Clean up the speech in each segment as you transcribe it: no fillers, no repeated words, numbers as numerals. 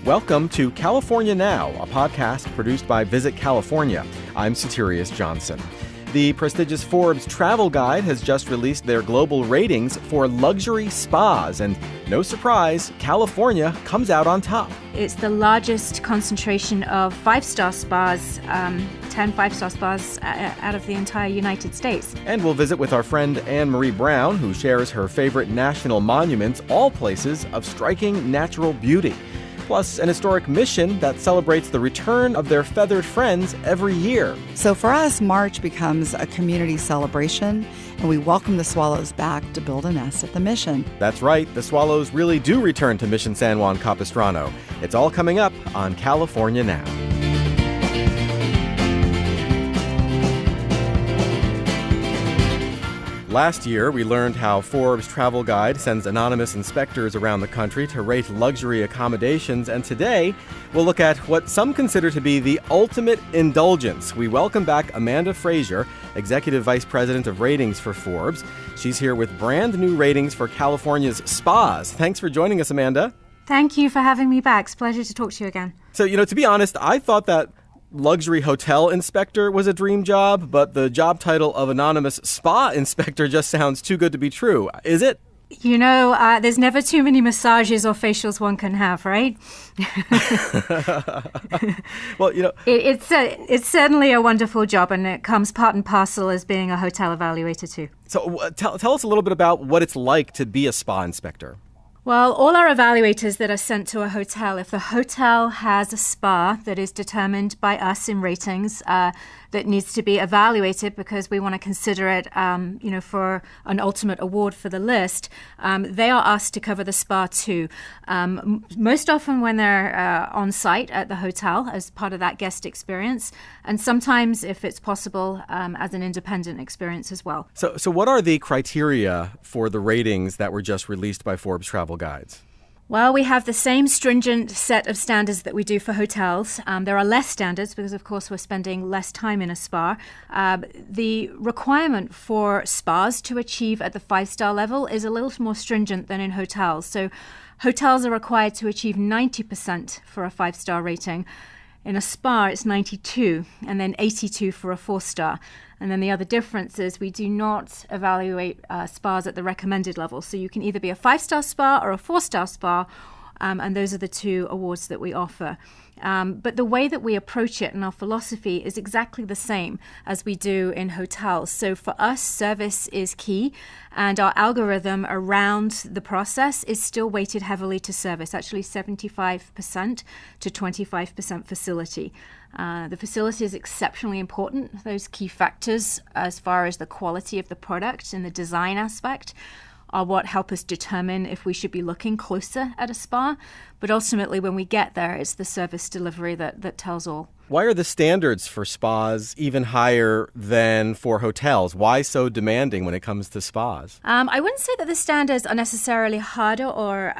Welcome to California Now, a podcast produced by Visit California. I'm Satirius Johnson. The prestigious Forbes Travel Guide has just released their global ratings for luxury spas, and no surprise, California comes out on top. It's the largest concentration of five-star spas, 10 five-star spas out of the entire United States. And we'll visit with our friend Anne-Marie Brown, who shares her favorite national monuments, all places of striking natural beauty. Plus, an historic mission that celebrates the return of their feathered friends every year. So for us, March becomes a community celebration, and we welcome the swallows back to build a nest at the Mission. That's right, the swallows really do return to Mission San Juan Capistrano. It's all coming up on California Now. Last year, we learned how Forbes Travel Guide sends anonymous inspectors around the country to rate luxury accommodations, and today we'll look at what some consider to be the ultimate indulgence. We welcome back Amanda Frasier, Executive Vice President of Ratings for Forbes. She's here with brand new ratings for California's spas. Thanks for joining us, Amanda. Thank you for having me back. It's a pleasure to talk to you again. So, to be honest, I thought that luxury hotel inspector was a dream job, but the job title of anonymous spa inspector just sounds too good to be true. Is it? There's never too many massages or facials one can have, right? Well, It's certainly a wonderful job, and it comes part and parcel as being a hotel evaluator too. So tell us a little bit about what it's like to be a spa inspector. Well, all our evaluators that are sent to a hotel, if the hotel has a spa that is determined by us in ratings that needs to be evaluated because we want to consider it, for an ultimate award for the list, they are asked to cover the spa too. Most often when they're on site at the hotel as part of that guest experience, and sometimes, if it's possible, as an independent experience as well. So what are the criteria for the ratings that were just released by Forbes Travel Guides? Well, we have the same stringent set of standards that we do for hotels. There are less standards because, of course, we're spending less time in a spa. The requirement for spas to achieve at the five-star level is a little more stringent than in hotels. So hotels are required to achieve 90% for a five-star rating. In a spa, it's 92, and then 82 for a four-star. And then the other difference is we do not evaluate spas at the recommended level. So you can either be a five-star spa or a four-star spa, and those are the two awards that we offer. But the way that we approach it and our philosophy is exactly the same as we do in hotels. So for us, service is key, and our algorithm around the process is still weighted heavily to service, actually 75% to 25% facility. The facility is exceptionally important, those key factors as far as the quality of the product and the design aspect are what help us determine if we should be looking closer at a spa. But ultimately, when we get there, it's the service delivery that tells all. Why are the standards for spas even higher than for hotels? Why so demanding when it comes to spas? I wouldn't say that the standards are necessarily harder or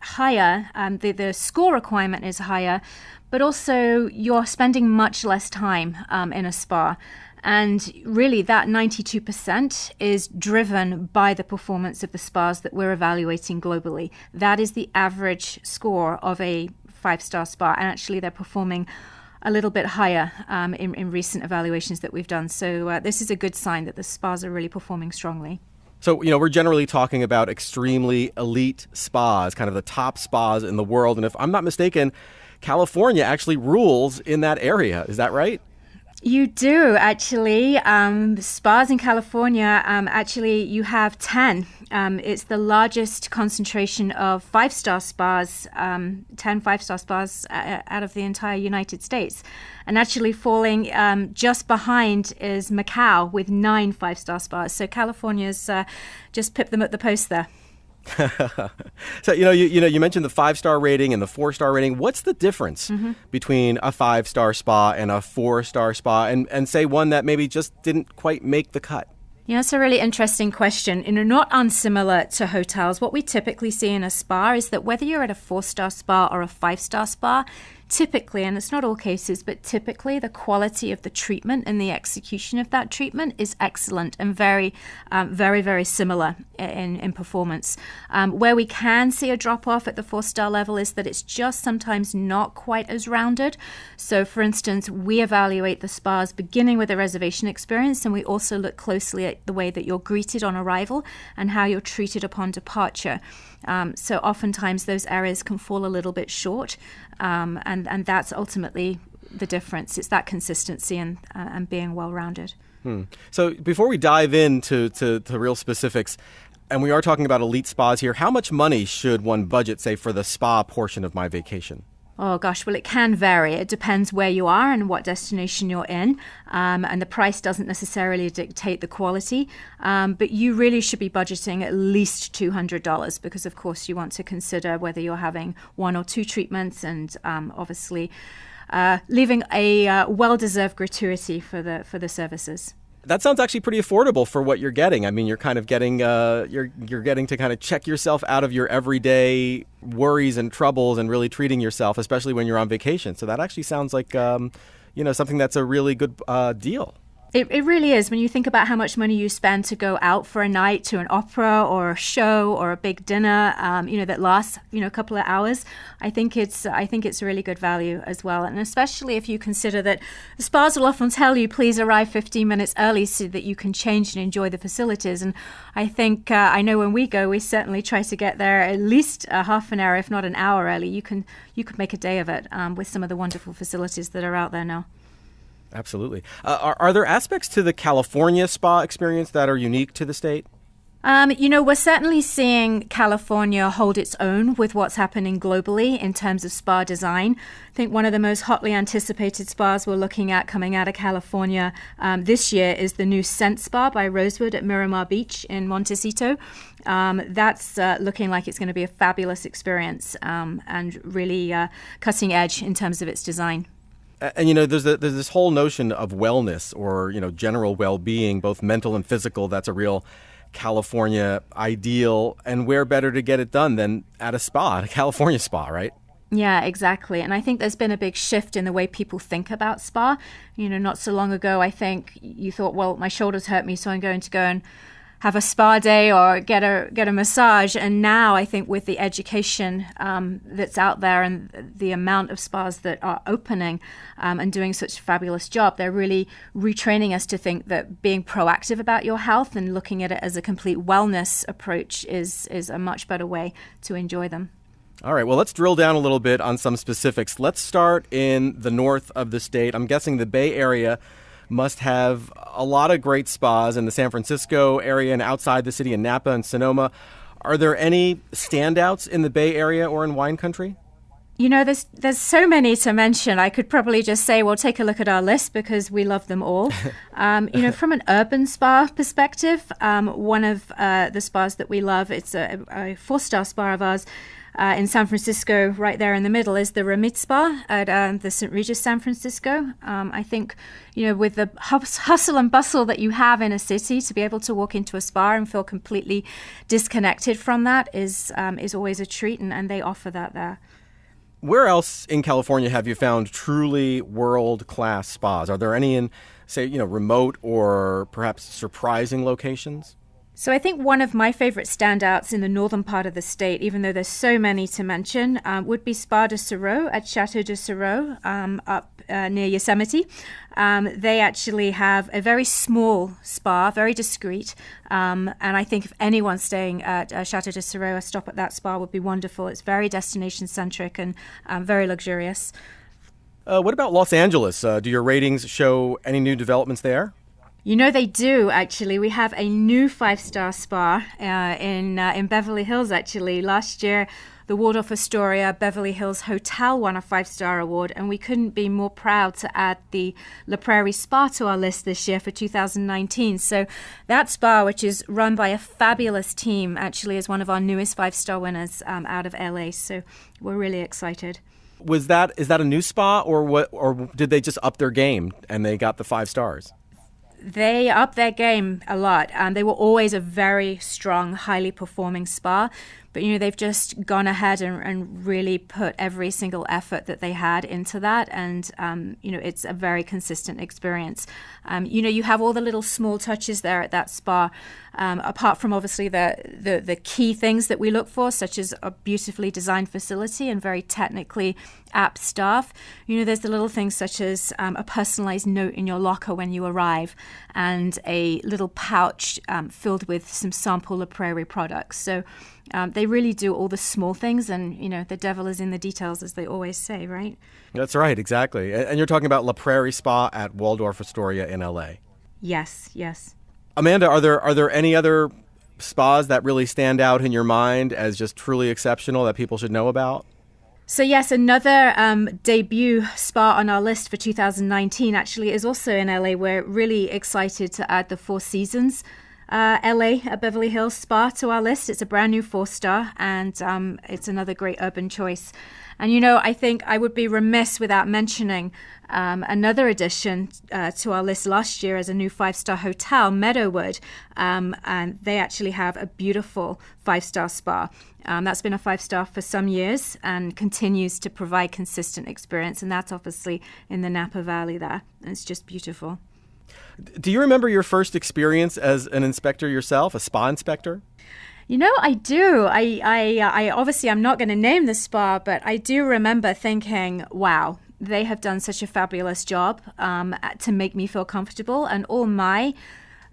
higher. The score requirement is higher, but also you're spending much less time in a spa. And really, that 92% is driven by the performance of the spas that we're evaluating globally. That is the average score of a five-star spa. And actually, they're performing a little bit higher in recent evaluations that we've done. So this is a good sign that the spas are really performing strongly. So, we're generally talking about extremely elite spas, kind of the top spas in the world. And if I'm not mistaken, California actually rules in that area. Is that right? You do, actually. Spas in California, actually, you have 10. It's the largest concentration of five-star spas, 10 five-star spas out of the entire United States. And actually falling just behind is Macau with 9 five-star spas. So California's just pipped them at the post there. So, you mentioned the 5-star rating and the 4-star rating. What's the difference between a 5-star spa and a 4-star spa and say one that maybe just didn't quite make the cut? Yeah, that's a really interesting question. Not unsimilar to hotels. What we typically see in a spa is that whether you're at a 4-star spa or a 5-star spa, typically, and it's not all cases, but typically the quality of the treatment and the execution of that treatment is excellent and very, very similar in performance. Where we can see a drop-off at the 4-star level is that it's just sometimes not quite as rounded. So, for instance, we evaluate the spas beginning with a reservation experience, and we also look closely at the way that you're greeted on arrival and how you're treated upon departure. So oftentimes those areas can fall a little bit short, and that's ultimately the difference. It's that consistency and being well-rounded. So before we dive into real specifics, and we are talking about elite spas here, how much money should one budget, say, for the spa portion of my vacation? Oh, gosh, well, it can vary. It depends where you are and what destination you're in. And the price doesn't necessarily dictate the quality. But you really should be budgeting at least $200 because, of course, you want to consider whether you're having 1 or 2 treatments and obviously leaving a well-deserved gratuity for the services. That sounds actually pretty affordable for what you're getting. I mean, you're kind of getting you're getting to kind of check yourself out of your everyday worries and troubles and really treating yourself, especially when you're on vacation. So that actually sounds like something that's a really good deal. It really is. When you think about how much money you spend to go out for a night to an opera or a show or a big dinner, that lasts, a couple of hours, I think it's a really good value as well. And especially if you consider that the spas will often tell you, please arrive 15 minutes early so that you can change and enjoy the facilities. And I think, I know when we go, we certainly try to get there at least a half an hour, if not an hour early. You could make a day of it with some of the wonderful facilities that are out there now. Absolutely. Are there aspects to the California spa experience that are unique to the state? We're certainly seeing California hold its own with what's happening globally in terms of spa design. I think one of the most hotly anticipated spas we're looking at coming out of California this year is the new Scent Spa by Rosewood at Miramar Beach in Montecito. That's looking like it's going to be a fabulous experience and really cutting edge in terms of its design. And, there's this whole notion of wellness or, general well-being, both mental and physical. That's a real California ideal. And where better to get it done than at a spa, a California spa, right? Yeah, exactly. And I think there's been a big shift in the way people think about spa. Not so long ago, I think you thought, well, my shoulders hurt me, so I'm going to go and have a spa day or get a massage. And now I think with the education that's out there and the amount of spas that are opening and doing such a fabulous job, they're really retraining us to think that being proactive about your health and looking at it as a complete wellness approach is a much better way to enjoy them. All right, well, let's drill down a little bit on some specifics. Let's start in the north of the state. I'm guessing the Bay Area must have a lot of great spas in the San Francisco area and outside the city in Napa and Sonoma. Are there any standouts in the Bay Area or in wine country? There's so many to mention. I could probably just say, well, take a look at our list because we love them all. From an urban spa perspective, one of the spas that we love, it's a 4-star spa of ours, in San Francisco, right there in the middle, is the Remit Spa at the St. Regis San Francisco. I think, with the hustle and bustle that you have in a city, to be able to walk into a spa and feel completely disconnected from that is always a treat, and they offer that there. Where else in California have you found truly world-class spas? Are there any in, say, remote or perhaps surprising locations? So I think one of my favorite standouts in the northern part of the state, even though there's so many to mention, would be Spa de Sereau at Chateau de Sereau up near Yosemite. They actually have a very small spa, very discreet. And I think if anyone's staying at Chateau de Sereau, a stop at that spa would be wonderful. It's very destination-centric and very luxurious. What about Los Angeles? Do your ratings show any new developments there? They do, actually. We have a new 5-star spa in Beverly Hills, actually. Last year, the Waldorf Astoria Beverly Hills Hotel won a 5-star award, and we couldn't be more proud to add the La Prairie Spa to our list this year for 2019. So that spa, which is run by a fabulous team, actually is one of our newest 5-star winners out of LA. So we're really excited. Is that a new spa, or what? Or did they just up their game and they got the 5 stars? They upped their game a lot. They were always a very strong, highly performing spa. But, they've just gone ahead and really put every single effort that they had into that. And, it's a very consistent experience. You have all the little small touches there at that spa, apart from obviously the key things that we look for, such as a beautifully designed facility and very technically apt staff. There's the little things such as a personalized note in your locker when you arrive and a little pouch filled with some sample La Prairie products. So they really do all the small things, and, the devil is in the details, as they always say, right? That's right, exactly. And you're talking about La Prairie Spa at Waldorf Astoria in L.A. Yes. Amanda, are there any other spas that really stand out in your mind as just truly exceptional that people should know about? So yes, another debut spa on our list for 2019 actually is also in LA. We're really excited to add the Four Seasons LA at Beverly Hills Spa to our list. It's a brand new 4-star, and it's another great urban choice. And, I think I would be remiss without mentioning another addition to our list last year as a new 5-star hotel, Meadowood. And they actually have a beautiful 5-star spa. That's been a 5-star for some years and continues to provide consistent experience. And that's obviously in the Napa Valley there. And it's just beautiful. Do you remember your first experience as an inspector yourself, a spa inspector? I do. I obviously, I'm not going to name the spa, but I do remember thinking, wow, they have done such a fabulous job to make me feel comfortable. And all my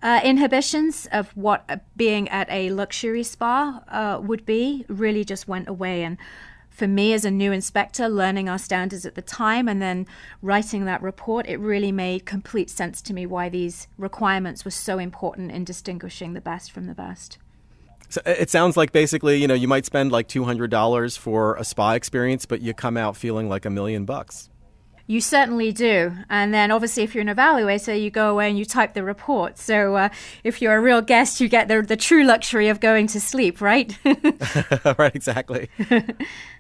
inhibitions of what being at a luxury spa would be really just went away. And for me as a new inspector, learning our standards at the time and then writing that report, it really made complete sense to me why these requirements were so important in distinguishing the best from the best. So it sounds like basically, you might spend like $200 for a spa experience, but you come out feeling like $1 million. You certainly do. And then obviously if you're an evaluator, you go away and you type the report. So if you're a real guest, you get the true luxury of going to sleep, right? Right, exactly.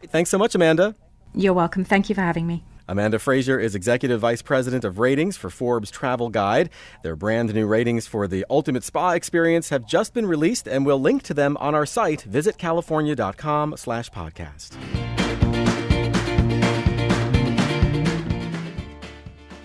Thanks so much, Amanda. You're welcome. Thank you for having me. Amanda Frasier is Executive Vice President of Ratings for Forbes Travel Guide. Their brand new ratings for the ultimate spa experience have just been released, and we'll link to them on our site, visitcalifornia.com/podcast.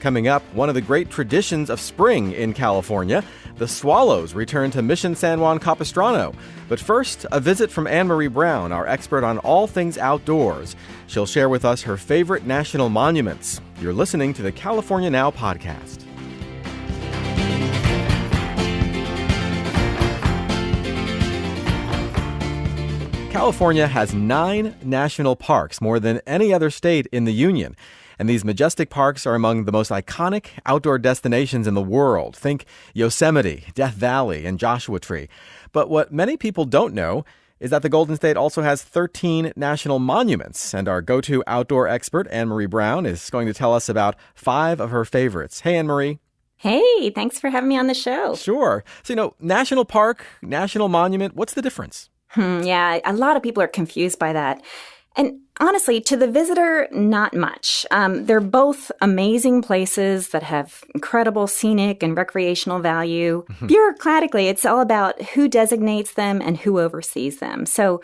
Coming up, one of the great traditions of spring in California, the swallows return to Mission San Juan Capistrano. But first, a visit from Anne-Marie Brown, our expert on all things outdoors. She'll share with us her favorite national monuments. You're listening to the California Now podcast. California has 9 national parks, more than any other state in the Union. And these majestic parks are among the most iconic outdoor destinations in the world. Think Yosemite, Death Valley, and Joshua Tree. But what many people don't know is that the Golden State also has 13 national monuments. And our go-to outdoor expert, Anne-Marie Brown, is going to tell us about 5 of her favorites. Hey, Anne-Marie. Hey, thanks for having me on the show. Sure. So, national park, national monument, what's the difference? Yeah, a lot of people are confused by that. And honestly, to the visitor, not much. They're both amazing places that have incredible scenic and recreational value. Bureaucratically, it's all about who designates them and who oversees them. So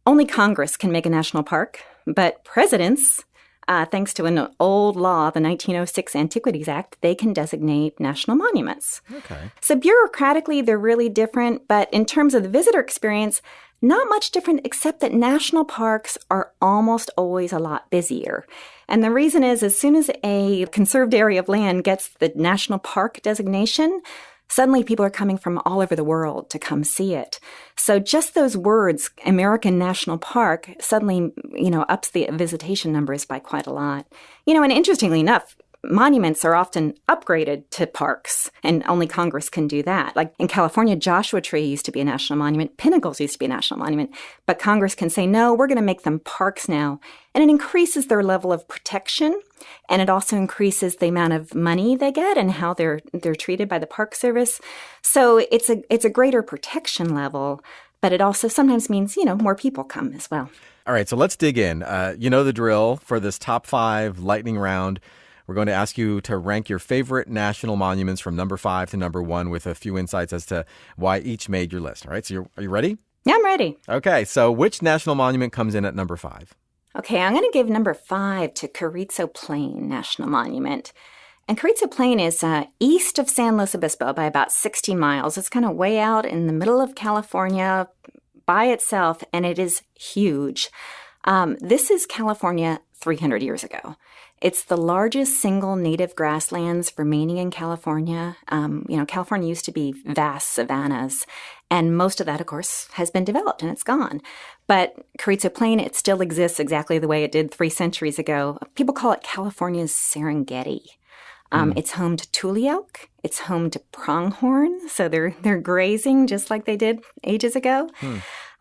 only Congress can make a national park, but presidents, thanks to an old law, the 1906 Antiquities Act, they can designate national monuments. Okay. So bureaucratically, they're really different, but in terms of the visitor experience, not much different, except that national parks are almost always a lot busier. And the reason is, as soon as a conserved area of land gets the national park designation, suddenly people are coming from all over the world to come see it. So just those words, American National Park, suddenly, ups the visitation numbers by quite a lot. And interestingly enough, monuments are often upgraded to parks, and only Congress can do that. Like in California, Joshua Tree used to be a national monument. Pinnacles used to be a national monument. But Congress can say, no, we're going to make them parks now. And it increases their level of protection, and it also increases the amount of money they get and how they're treated by the Park Service. So it's a greater protection level, but it also sometimes means, more people come as well. All right, so let's dig in. You know the drill for this top 5 lightning round. We're going to ask you to rank your favorite national monuments from number 5 to number 1 with a few insights as to why each made your list. All right, so are you ready? Yeah, I'm ready. Okay, so which national monument comes in at number 5? Okay, I'm going to give number 5 to Carrizo Plain National Monument. And Carrizo Plain is east of San Luis Obispo by about 60 miles. It's kind of way out in the middle of California by itself, and it is huge. This is California 300 years ago. It's the largest single native grasslands remaining in California. California used to be vast savannas, and most of that, of course, has been developed and it's gone. But Carrizo Plain, it still exists exactly the way it did 3 centuries ago. People call it California's Serengeti. It's home to tule elk. It's home to pronghorn. So they're grazing just like they did ages ago.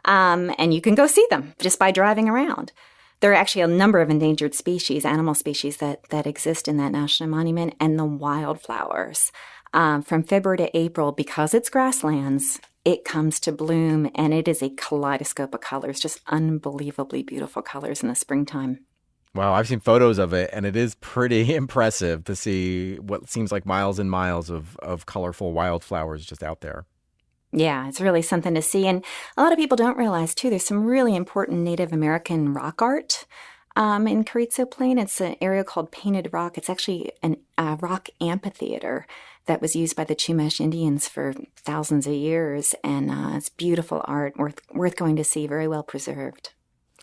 And you can go see them just by driving around. There are actually a number of endangered species, animal species that exist in that national monument, and the wildflowers. From February to April, because it's grasslands, it comes to bloom, and it is a kaleidoscope of colors, just unbelievably beautiful colors in the springtime. Wow, I've seen photos of it, and it is pretty impressive to see what seems like miles and miles of colorful wildflowers just out there. Yeah, it's really something to see. And a lot of people don't realize, too, there's some really important Native American rock art in Carrizo Plain. It's an area called Painted Rock. It's actually a rock amphitheater that was used by the Chumash Indians for thousands of years. And it's beautiful art, worth going to see, very well preserved.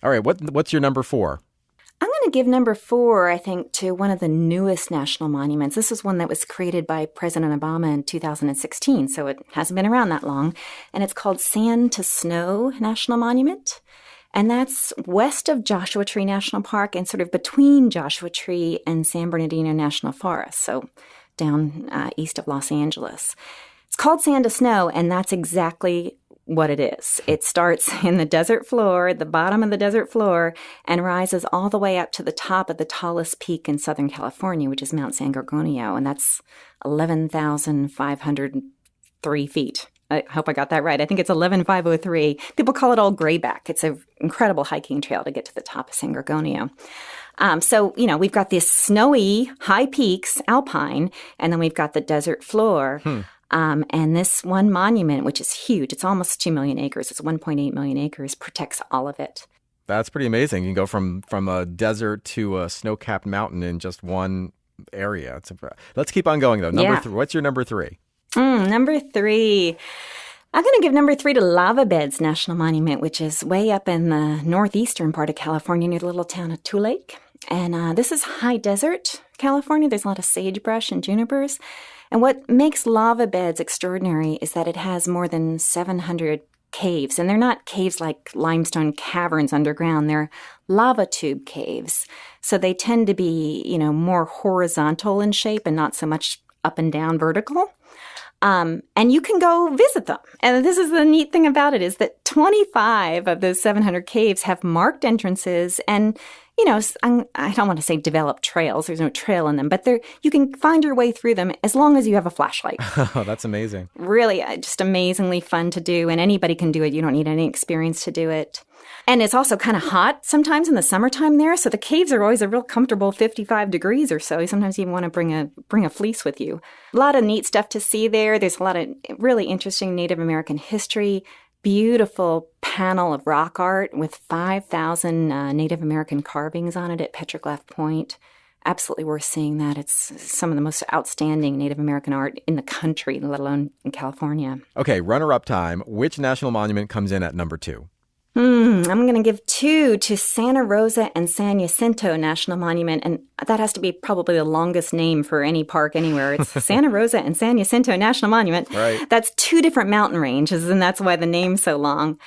All right, what's your number 4? I'm going to give number 4, I think, to one of the newest national monuments. This is one that was created by President Obama in 2016, so it hasn't been around that long. And it's called Sand to Snow National Monument. And that's west of Joshua Tree National Park and sort of between Joshua Tree and San Bernardino National Forest, so down east of Los Angeles. It's called Sand to Snow, and that's exactly what it is. It starts in the desert floor, the bottom of the desert floor, and rises all the way up to the top of the tallest peak in Southern California, which is Mount San Gorgonio, and that's 11,503 feet. I hope I got that right. I think it's 11,503. People call it Old Grayback. It's an incredible hiking trail to get to the top of San Gorgonio. We've got these snowy high peaks, alpine, and then we've got the desert floor. And this one monument, which is huge, it's almost 2 million acres, it's 1.8 million acres, protects all of it. That's pretty amazing. You can go from a desert to a snow-capped mountain in just one area. Let's keep on going, though. Number 3. What's your number 3? Number 3. I'm going to give number 3 to Lava Beds National Monument, which is way up in the northeastern part of California near the little town of Tule Lake. And this is high desert California. There's a lot of sagebrush and junipers. And what makes lava beds extraordinary is that it has more than 700 caves. And they're not caves like limestone caverns underground. They're lava tube caves. So they tend to be, more horizontal in shape and not so much up and down vertical. And you can go visit them. And this is the neat thing about it is that 25 of those 700 caves have marked entrances and I don't want to say developed trails. There's no trail in them, but you can find your way through them as long as you have a flashlight. Oh, that's amazing. Really, just amazingly fun to do, and anybody can do it. You don't need any experience to do it. And it's also kind of hot sometimes in the summertime there, so the caves are always a real comfortable 55 degrees or so. Sometimes you even want to bring a fleece with you. A lot of neat stuff to see there. There's a lot of really interesting Native American history. Beautiful panel of rock art with 5,000 Native American carvings on it at Petroglyph Point. Absolutely worth seeing that. It's some of the most outstanding Native American art in the country, let alone in California. Okay, runner-up time. Which national monument comes in at number 2? I'm going to give 2 to Santa Rosa and San Jacinto National Monument, and that has to be probably the longest name for any park anywhere. It's Santa Rosa and San Jacinto National Monument. Right. That's 2 different mountain ranges, and that's why the name's so long.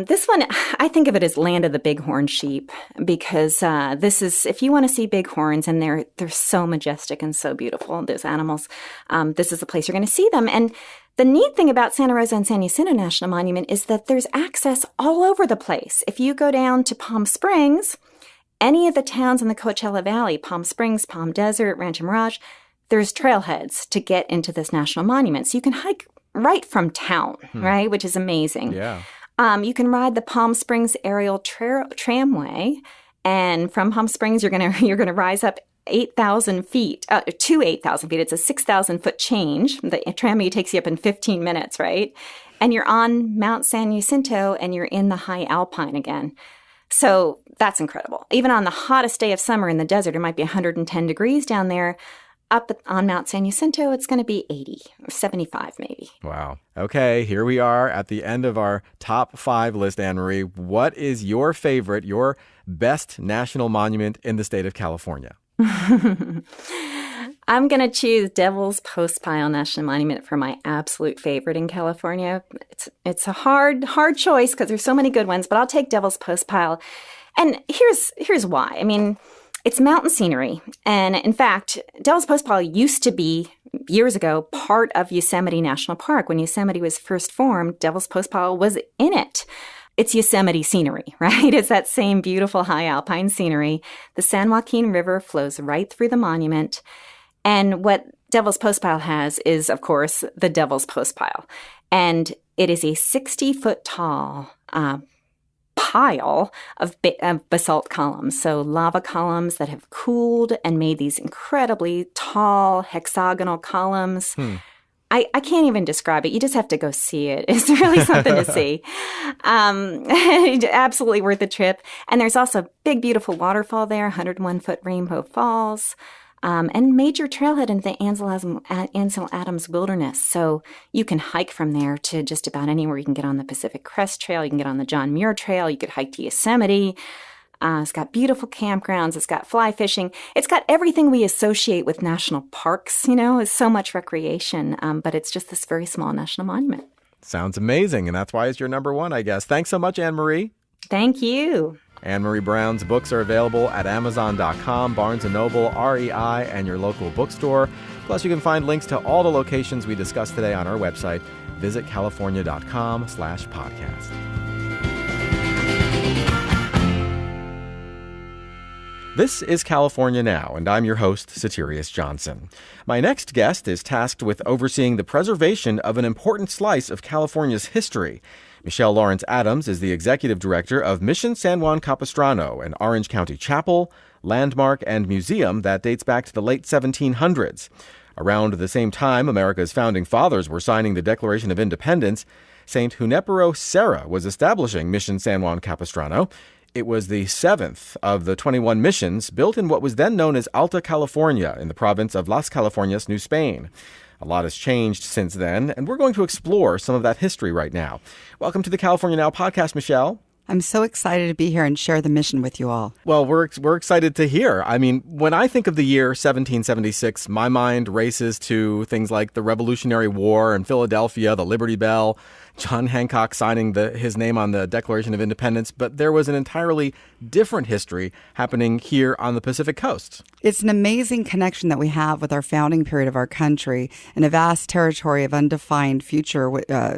This one, I think of it as Land of the Bighorn Sheep, because this is, if you want to see bighorns, and they're so majestic and so beautiful, those animals, this is the place you're going to see them. And the neat thing about Santa Rosa and San Jacinto National Monument is that there's access all over the place. If you go down to Palm Springs, any of the towns in the Coachella Valley, Palm Springs, Palm Desert, Rancho Mirage, there's trailheads to get into this national monument. So you can hike right from town, right, which is amazing. Yeah. You can ride the Palm Springs aerial tramway, and from Palm Springs, you're gonna rise up 8,000 feet to 8,000 feet. It's a 6,000 foot change. The tramway takes you up in 15 minutes, right? and you're on Mount San Jacinto and you're in the high alpine again. So that's incredible. Even on the hottest day of summer in the desert, it might be 110 degrees down there. Up on Mount San Jacinto, it's going to be 80 or 75 maybe. Wow. Okay, here we are at the end of our top 5 list, Anne-Marie. What is your favorite, your best national monument in the state of California? I'm going to choose Devil's Postpile National Monument for my absolute favorite in California. It's a hard choice because there's so many good ones, but I'll take Devil's Postpile. And here's why. I mean, it's mountain scenery. And in fact, Devil's Postpile used to be, years ago, part of Yosemite National Park. When Yosemite was first formed, Devil's Postpile was in it. It's Yosemite scenery, right? It's that same beautiful high alpine scenery. The San Joaquin River flows right through the monument. And what Devil's Postpile has is, of course, the Devil's Postpile. And it is a 60-foot tall pile of basalt columns. So lava columns that have cooled and made these incredibly tall hexagonal columns. I can't even describe it. You just have to go see it. It's really something to see. Absolutely worth the trip. And there's also a big, beautiful waterfall there, 101-foot Rainbow Falls, and major trailhead in the Ansel Adams Wilderness. So you can hike from there to just about anywhere. You can get on the Pacific Crest Trail. You can get on the John Muir Trail. You could hike to Yosemite. It's got beautiful campgrounds. It's got fly fishing. It's got everything we associate with national parks, It's so much recreation, but it's just this very small national monument. Sounds amazing, and that's why it's your number one, I guess. Thanks so much, Anne-Marie. Thank you. Anne-Marie Brown's books are available at Amazon.com, Barnes & Noble, REI, and your local bookstore. Plus, you can find links to all the locations we discussed today on our website. Visit california.com/podcast. This is California Now, and I'm your host, Satirius Johnson. My next guest is tasked with overseeing the preservation of an important slice of California's history. Mechelle Lawrence Adams is the executive director of Mission San Juan Capistrano, an Orange County chapel, landmark, and museum that dates back to the late 1700s. Around the same time America's founding fathers were signing the Declaration of Independence, St. Junipero Serra was establishing Mission San Juan Capistrano. It was the 7th of the 21 missions built in what was then known as Alta California in the province of Las Californias, New Spain. A lot has changed since then, and we're going to explore some of that history right now. Welcome to the California Now podcast, Mechelle. I'm so excited to be here and share the mission with you all. Well, we're excited to hear. I mean, when I think of the year 1776, my mind races to things like the Revolutionary War in Philadelphia, the Liberty Bell, John Hancock signing his name on the Declaration of Independence, but there was an entirely different history happening here on the Pacific Coast. It's an amazing connection that we have with our founding period of our country, and a vast territory of undefined future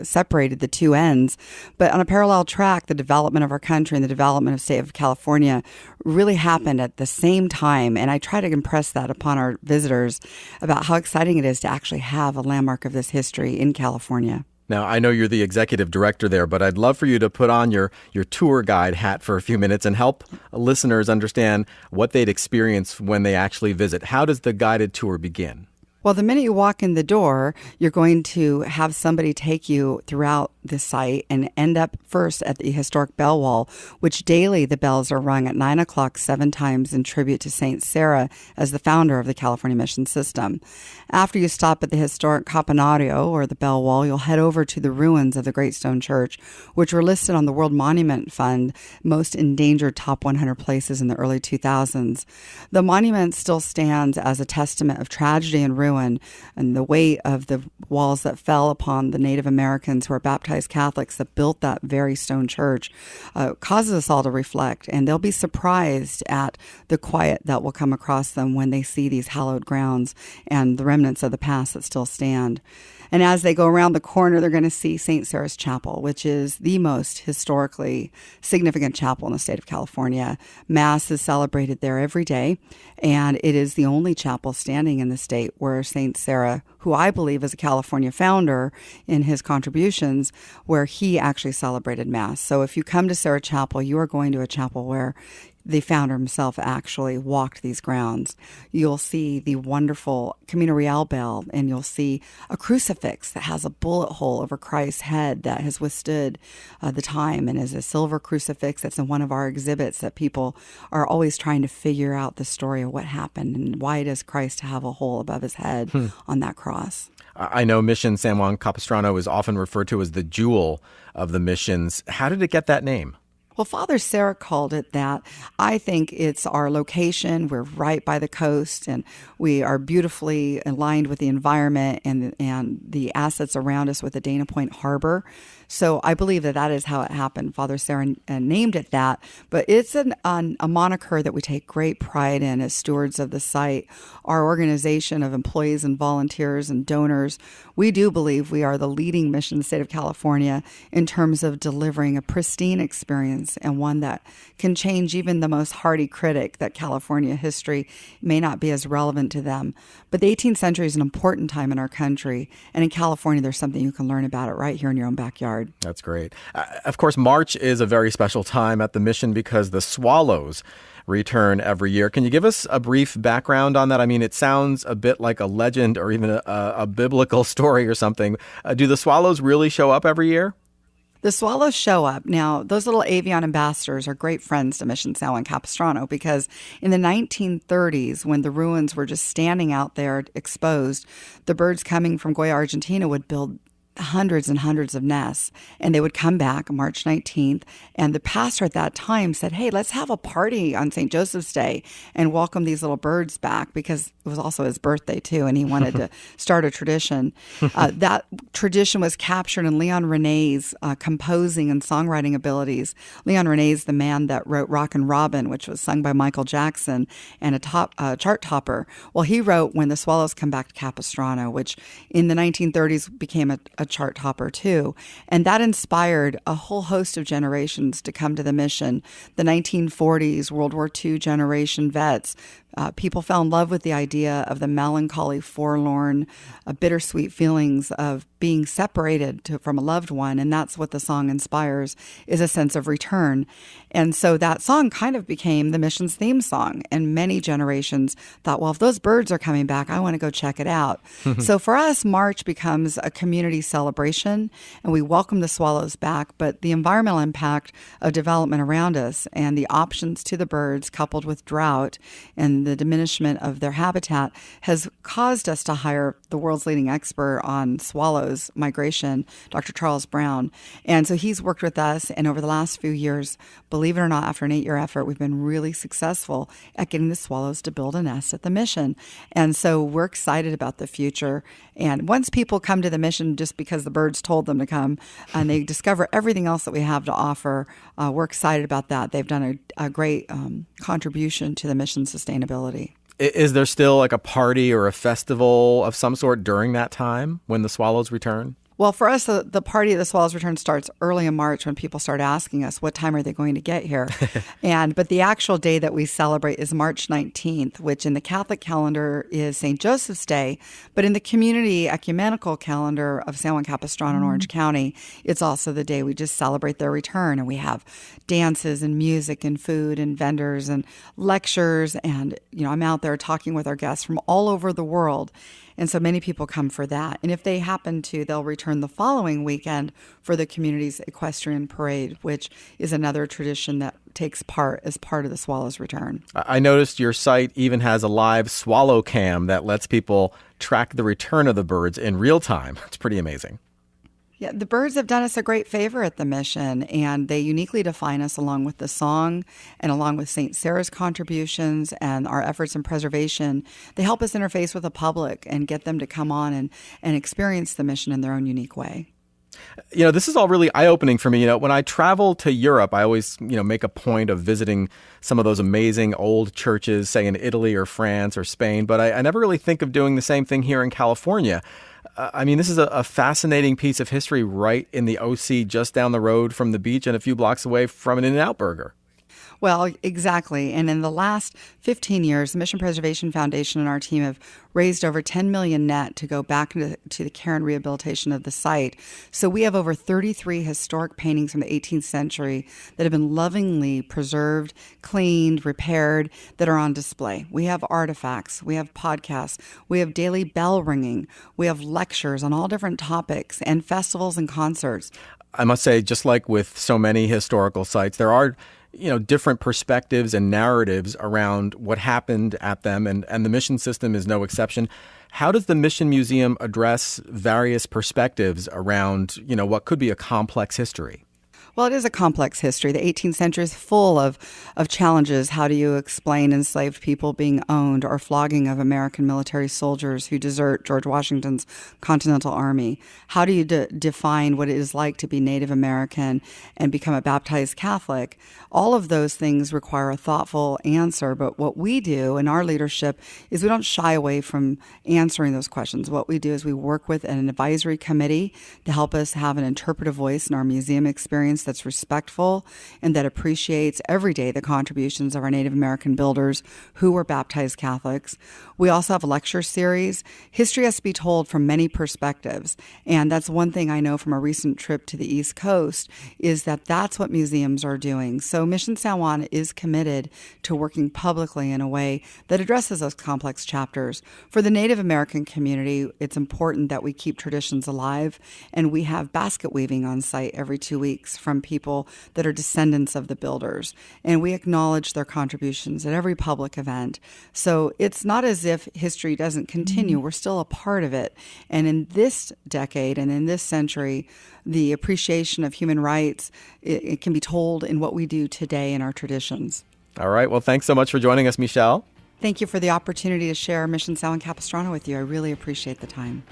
separated the two ends. But on a parallel track, the development of our country and the development of the state of California really happened at the same time. And I try to impress that upon our visitors about how exciting it is to actually have a landmark of this history in California. Now, I know you're the executive director there, but I'd love for you to put on your tour guide hat for a few minutes and help listeners understand what they'd experience when they actually visit. How does the guided tour begin? Well, the minute you walk in the door, you're going to have somebody take you throughout the site and end up first at the historic bell wall, which daily the bells are rung at 9 o'clock 7 times in tribute to St. Sarah as the founder of the California Mission System. After you stop at the historic Campanario, or the bell wall, you'll head over to the ruins of the Great Stone Church, which were listed on the World Monument Fund, most endangered top 100 places in the early 2000s. The monument still stands as a testament of tragedy and ruin, and the weight of the walls that fell upon the Native Americans who are baptized Catholics that built that very stone church causes us all to reflect, and they'll be surprised at the quiet that will come across them when they see these hallowed grounds and the remnants of the past that still stand. And as they go around the corner, they're going to see St. Sarah's Chapel, which is the most historically significant chapel in the state of California. Mass is celebrated there every day, and it is the only chapel standing in the state where St. Sarah, who I believe is a California founder in his contributions, where he actually celebrated Mass. So if you come to Sarah Chapel, you are going to a chapel where the founder himself actually walked these grounds. You'll see the wonderful Camino Real bell, and you'll see a crucifix that has a bullet hole over Christ's head that has withstood the time and is a silver crucifix that's in one of our exhibits that people are always trying to figure out the story of what happened and why does Christ have a hole above his head on that cross. I know Mission San Juan Capistrano is often referred to as the jewel of the missions. How did it get that name? Well, Father Sarah called it that. I think it's our location. We're right by the coast, and we are beautifully aligned with the environment and the assets around us with the Dana Point Harbor. So I believe that is how it happened. Father Sarah named it that, but it's a moniker that we take great pride in as stewards of the site. Our organization of employees and volunteers and donors, we do believe we are the leading mission in the state of California in terms of delivering a pristine experience and one that can change even the most hardy critic that California history may not be as relevant to them. But the 18th century is an important time in our country, and in California there's something you can learn about it right here in your own backyard. That's great. Of course, March is a very special time at the mission because the swallows return every year. Can you give us a brief background on that? I mean, it sounds a bit like a legend or even a biblical story or something. Do the swallows really show up every year? The swallows show up. Now, those little avian ambassadors are great friends to Mission San Juan Capistrano because in the 1930s, when the ruins were just standing out there exposed, the birds coming from Goya, Argentina would build hundreds and hundreds of nests, and they would come back March 19th, and the pastor at that time said, hey, let's have a party on St. Joseph's Day and welcome these little birds back, because it was also his birthday too, and he wanted to start a tradition. That tradition was captured in Leon Renee's composing and songwriting abilities. Leon Renee's the man that wrote Rockin' Robin, which was sung by Michael Jackson and a chart topper. Well, he wrote When the Swallows Come Back to Capistrano, which in the 1930s became a chart topper too. And that inspired a whole host of generations to come to the mission. The 1940s, World War II generation vets, people fell in love with the idea of the melancholy, forlorn, bittersweet feelings of being separated from a loved one. And that's what the song inspires, is a sense of return. And so that song kind of became the mission's theme song. And many generations thought, well, if those birds are coming back, I want to go check it out. So for us, March becomes a community celebration, and we welcome the swallows back. But the environmental impact of development around us and the options to the birds, coupled with drought and the diminishment of their habitat, has caused us to hire the world's leading expert on swallows migration, Dr. Charles Brown. And so he's worked with us, and over the last few years, believe it or not, after an 8-year effort, we've been really successful at getting the swallows to build a nest at the mission. And so we're excited about the future. And once people come to the mission just because the birds told them to come, and they discover everything else that we have to offer, we're excited about that. They've done a great contribution to the mission's sustainability. Is there still like a party or a festival of some sort during that time when the swallows return? Well, for us, the party of the Swallows Return starts early in March when people start asking us, what time are they going to get here? But the actual day that we celebrate is March 19th, which in the Catholic calendar is St. Joseph's Day. But in the community ecumenical calendar of San Juan Capistrano and Orange County, it's also the day we just celebrate their return. And we have dances and music and food and vendors and lectures. And, I'm out there talking with our guests from all over the world. And so many people come for that. And if they happen to, they'll return the following weekend for the community's equestrian parade, which is another tradition that takes part as part of the Swallows Return. I noticed your site even has a live swallow cam that lets people track the return of the birds in real time. It's pretty amazing. Yeah, the birds have done us a great favor at the mission, and they uniquely define us along with the song and along with St. Sarah's contributions and our efforts in preservation. They help us interface with the public and get them to come on and experience the mission in their own unique way. This is all really eye-opening for me. When I travel to Europe, I always, make a point of visiting some of those amazing old churches, say in Italy or France or Spain, but I never really think of doing the same thing here in California. This is a fascinating piece of history right in the OC, just down the road from the beach and a few blocks away from an In-N-Out Burger. Well, exactly. And in the last 15 years, the Mission Preservation Foundation and our team have raised over $10 million net to go back to the care and rehabilitation of the site. So we have over 33 historic paintings from the 18th century that have been lovingly preserved, cleaned, repaired, that are on display. We have artifacts, we have podcasts, we have daily bell ringing, we have lectures on all different topics, and festivals and concerts. I must say, just like with so many historical sites, there are different perspectives and narratives around what happened at them, and the Mission System is no exception. How does the Mission Museum address various perspectives around, what could be a complex history? Well, it is a complex history. The 18th century is full of challenges. How do you explain enslaved people being owned, or flogging of American military soldiers who desert George Washington's Continental Army? How do you define what it is like to be Native American and become a baptized Catholic? All of those things require a thoughtful answer. But what we do in our leadership is we don't shy away from answering those questions. What we do is we work with an advisory committee to help us have an interpretive voice in our museum experience that's respectful and that appreciates every day the contributions of our Native American builders who were baptized Catholics. We also have a lecture series. History has to be told from many perspectives. And that's one thing I know from a recent trip to the East Coast, is that that's what museums are doing. So Mission San Juan is committed to working publicly in a way that addresses those complex chapters. For the Native American community, it's important that we keep traditions alive, and we have basket weaving on site every 2 weeks from people that are descendants of the builders. And we acknowledge their contributions at every public event. So it's not as if history doesn't continue. We're still a part of it. And in this decade and in this century, the appreciation of human rights, it can be told in what we do today in our traditions. All right. Well, thanks so much for joining us, Mechelle. Thank you for the opportunity to share Mission San Juan Capistrano with you. I really appreciate the time.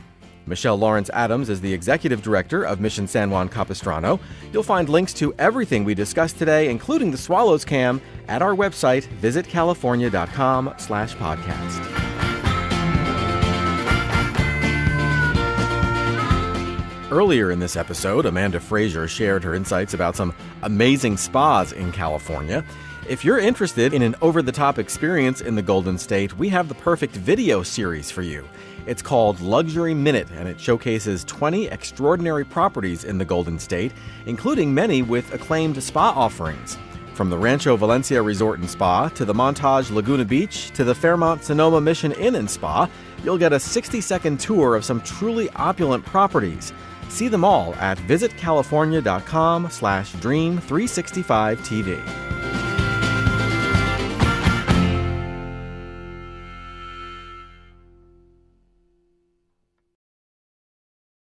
Mechelle Lawrence Adams is the Executive Director of Mission San Juan Capistrano. You'll find links to everything we discussed today, including the Swallows Cam, at our website, visitcalifornia.com/podcast. Earlier in this episode, Amanda Frasier shared her insights about some amazing spas in California. If you're interested in an over-the-top experience in the Golden State, we have the perfect video series for you. It's called Luxury Minute, and it showcases 20 extraordinary properties in the Golden State, including many with acclaimed spa offerings. From the Rancho Valencia Resort and Spa to the Montage Laguna Beach to the Fairmont Sonoma Mission Inn and Spa, you'll get a 60-second tour of some truly opulent properties. See them all at visitcalifornia.com/dream365TV.